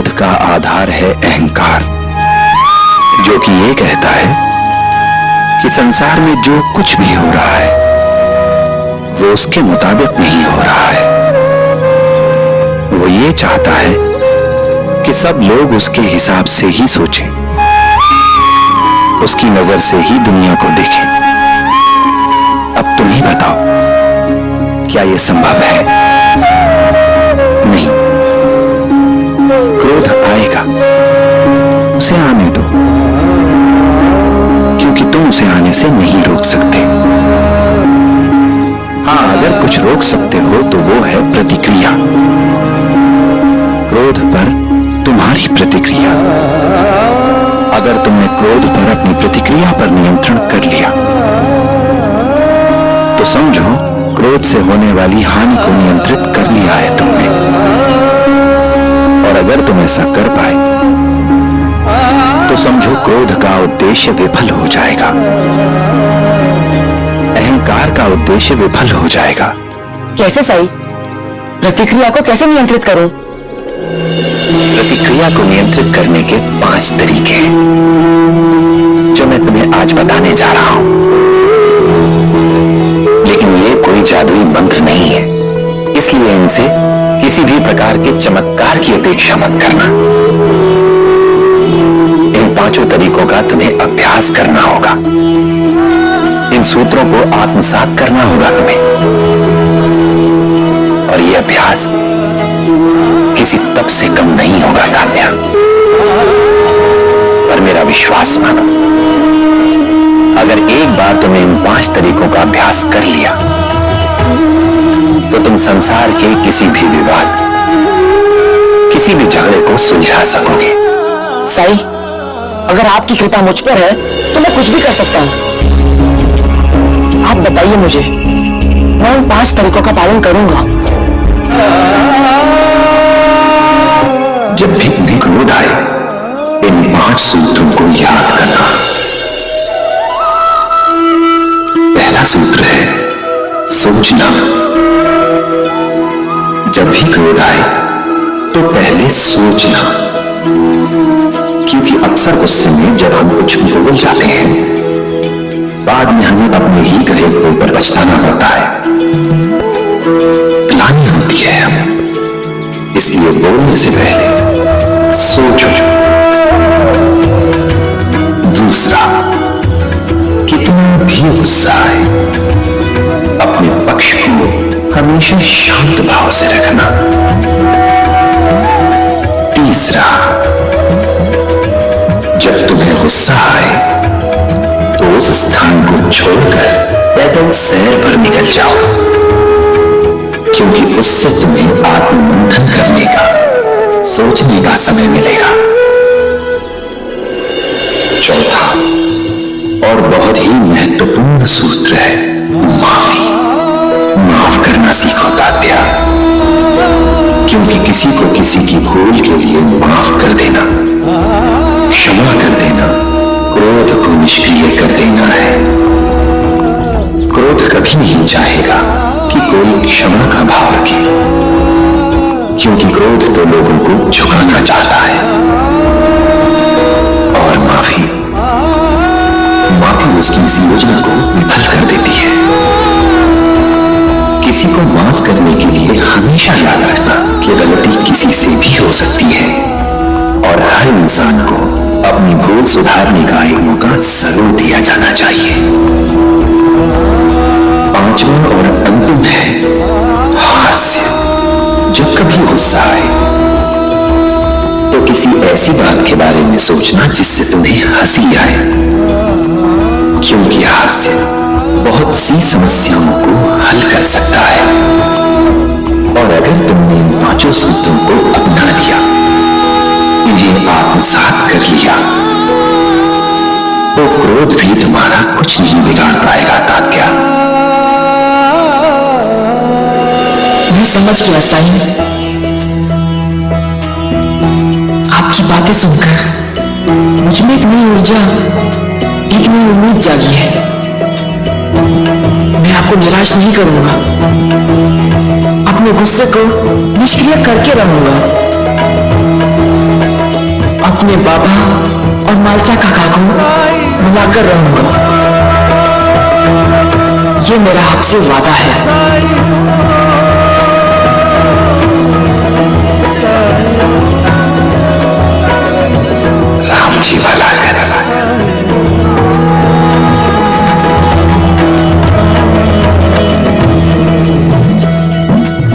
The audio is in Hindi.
क्रोध का आधार है अहंकार, जो कि ये कहता है कि संसार में जो कुछ भी हो रहा है वो उसके मुताबिक नहीं हो रहा है। वो ये चाहता है कि सब लोग उसके हिसाब से ही सोचें, उसकी नजर से ही दुनिया को देखें। अब तुम ही बताओ, क्या यह संभव है? नहीं। क्रोध आएगा, उसे आने दो, क्योंकि तुम उसे आने से नहीं रोक सकते। हाँ, अगर कुछ रोक सकते हो तो वो है प्रतिक्रिया, क्रोध पर तुम्हारी प्रतिक्रिया। अगर तुमने क्रोध पर अपनी प्रतिक्रिया पर नियंत्रण कर लिया तो समझो क्रोध से होने वाली हानि को नियंत्रित कर लिया है तुमने। और अगर तुम ऐसा कर पाए तो समझो क्रोध का उद्देश्य विफल हो जाएगा, अहंकार का उद्देश्य विफल हो जाएगा। कैसे साईं? प्रतिक्रिया को कैसे नियंत्रित करूं? प्रतिक्रिया को नियंत्रित करने के 5 तरीके हैं जो मैं तुम्हें आज बताने जा रहा हूं। लेकिन ये कोई जादुई मंत्र नहीं है, इसलिए इनसे किसी भी प्रकार के चमत्कार की अपेक्षा मत करना। इन 5 तरीकों का तुम्हें अभ्यास करना होगा, इन सूत्रों को आत्मसात करना होगा तुम्हें। और यह अभ्यास किसी तप से कम नहीं होगा तात्या, पर मेरा विश्वास मानो। अगर एक बार तुमने इन 5 तरीकों का अभ्यास कर लिया तो तुम संसार के किसी भी विवाद, किसी भी झगड़े को सुलझा सकोगे। साईं, अगर आपकी कृपा मुझ पर है तो मैं कुछ भी कर सकता हूँ। आप बताइए मुझे, मैं उन 5 तरीकों का पालन करूंगा। जब भी तुम्हें क्रोध आए, इन 5 सूत्रों को याद करना। पहला सूत्र है सोचना। जब भी क्रोध आए तो पहले सोचना, क्योंकि अक्सर गुस्से में जब हम कुछ भूल जाते हैं, बाद में हमें अपने ही कहे हुए पर पछताना पड़ता है, ग्लानि होती है हमें। इसलिए बोलने से पहले सोचो। दूसरा, कितना भी गुस्सा आए, अपने पक्ष को हमेशा शांत भाव से रखना। तीसरा, जब तुम्हें गुस्सा आए तो उस स्थान को छोड़कर पैदल सैर पर निकल जाओ, क्योंकि उससे तुम्हें आत्ममंथन करने का, सोचने का समय मिलेगा। चौथा और बहुत ही महत्वपूर्ण सूत्र है माफी। माफ करना सीखो तात्या, क्योंकि किसी को किसी की भूल के लिए माफ कर देना, क्षमा कर देना, क्रोध को निष्क्रिय कर देना है। क्रोध कभी नहीं चाहेगा कि कोई क्षमा का भाव रखे, क्योंकि क्रोध तो लोगों को झुकाना चाहता है। और माफी उसकी इस योजना को विफल कर देती है। किसी को माफ करने के लिए हमेशा याद रखना कि गलती किसी से भी हो सकती है और हर इंसान को अपनी भूल सुधारने का एक मौका जरूर दिया जाना चाहिए। 5वां और अंतिम है हास्य। जब कभी गुस्सा आए तो किसी ऐसी बात के बारे में सोचना जिससे तुम्हें हंसी आए, क्योंकि हास्य बहुत सी समस्याओं को हल कर सकता है। और अगर तुमने इन 5 सूत्रों को अपना लिया, इन्हें आत्मसात कर लिया, तो क्रोध भी तुम्हारा कुछ नहीं बिगाड़ पाएगा तात्या। मैं समझ गया साईं। आपकी बातें सुनकर मुझ में एक नई ऊर्जा, एक नई उम्मीद जागी है। मैं आपको निराश नहीं करूंगा, अपने गुस्से को निष्क्रिय करके रहूंगा। अपने बाबा और मालसा काका को मिलाकर रहूंगा। ये मेरा आपसे वादा है।